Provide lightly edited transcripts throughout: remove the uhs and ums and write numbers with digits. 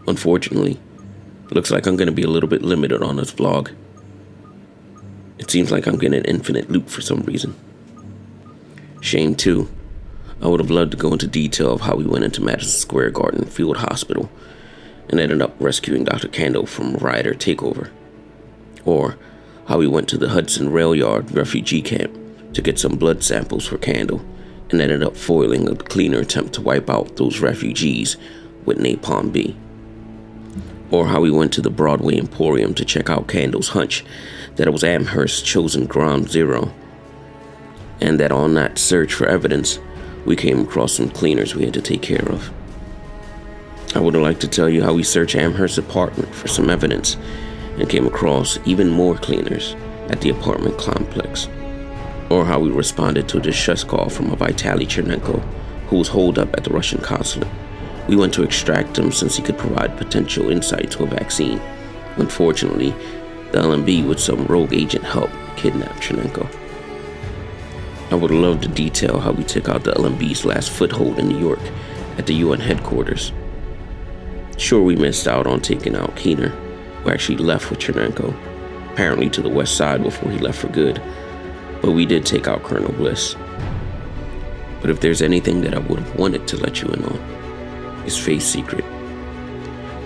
Unfortunately, it looks like I'm going to be a little bit limited on this vlog. It seems like I'm getting an infinite loop for some reason. Shame too. I would have loved to go into detail of how we went into Madison Square Garden Field Hospital and ended up rescuing Dr. Kando from a rioter takeover. Or how we went to the Hudson Rail Yard refugee camp to get some blood samples for Kando and ended up foiling a cleaner attempt to wipe out those refugees with Napalm B. Or how we went to the Broadway Emporium to check out Kando's hunch that it was Amherst's chosen ground zero, and that on that search for evidence, we came across some cleaners we had to take care of. I would have liked to tell you how we searched Amherst's apartment for some evidence and came across even more cleaners at the apartment complex. Or how we responded to a distress call from a Vitaly Chernenko who was holed up at the Russian consulate. We went to extract him since he could provide potential insight to a vaccine. Unfortunately, the LMB with some rogue agent help kidnapped Chernenko. I would have loved to detail how we took out the LMB's last foothold in New York at the UN headquarters. Sure, we missed out on taking out Keener, who actually left with Chernenko, apparently to the west side before he left for good, but we did take out Colonel Bliss. But if there's anything that I would have wanted to let you in on, it's Faye's secret.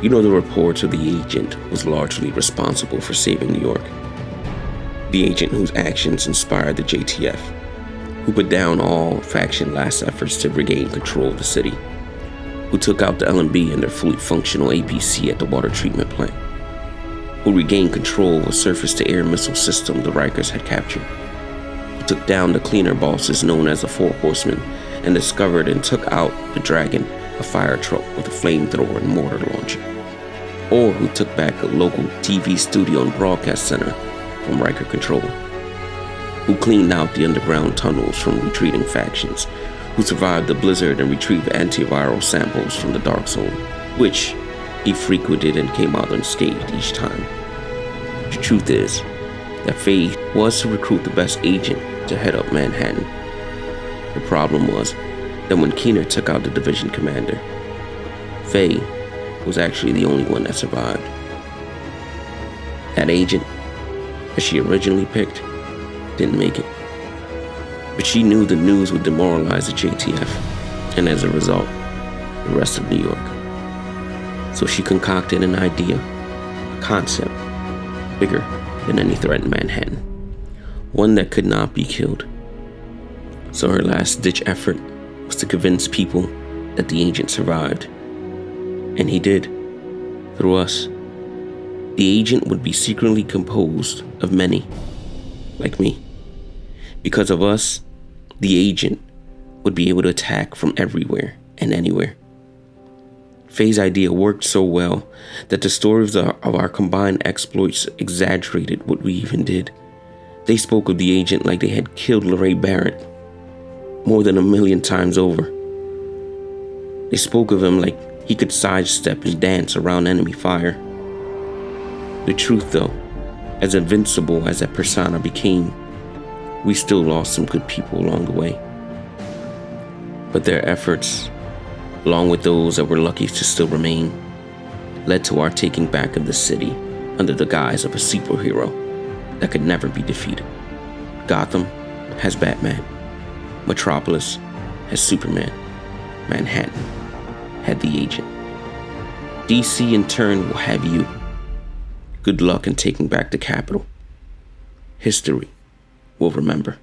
You know, the reports of the agent was largely responsible for saving New York. The agent whose actions inspired the JTF, who put down all faction last efforts to regain control of the city, who took out the LMB and their fully functional APC at the water treatment plant, who regained control of a surface-to-air missile system the Rikers had captured, who took down the cleaner bosses known as the Four Horsemen and discovered and took out the Dragon, a fire truck with a flamethrower and mortar launcher, or who took back a local TV studio and broadcast center from Riker control, who cleaned out the underground tunnels from retreating factions, who survived the blizzard and retrieved antiviral samples from the Dark Zone, which he frequented and came out unscathed each time. The truth is that Faye was to recruit the best agent to head up Manhattan. The problem was that when Keener took out the division commander, Faye was actually the only one that survived. That agent that she originally picked didn't make it. But she knew the news would demoralize the JTF, and as a result, the rest of New York. So she concocted an idea, a concept, bigger than any threat in Manhattan. One that could not be killed. So her last-ditch effort was to convince people that the agent survived. And he did, through us. The agent would be secretly composed of many, like me. Because of us, the agent would be able to attack from everywhere and anywhere. Faye's idea worked so well that the stories of our combined exploits exaggerated what we even did. They spoke of the agent like they had killed LeRae Barrett more than 1,000,000 times over. They spoke of him like he could sidestep and dance around enemy fire. The truth, though, as invincible as that persona became, we still lost some good people along the way. But their efforts, along with those that were lucky to still remain, led to our taking back of the city under the guise of a superhero that could never be defeated. Gotham has Batman. Metropolis has Superman. Manhattan had the agent. DC in turn will have you. Good luck in taking back the capital. History will remember.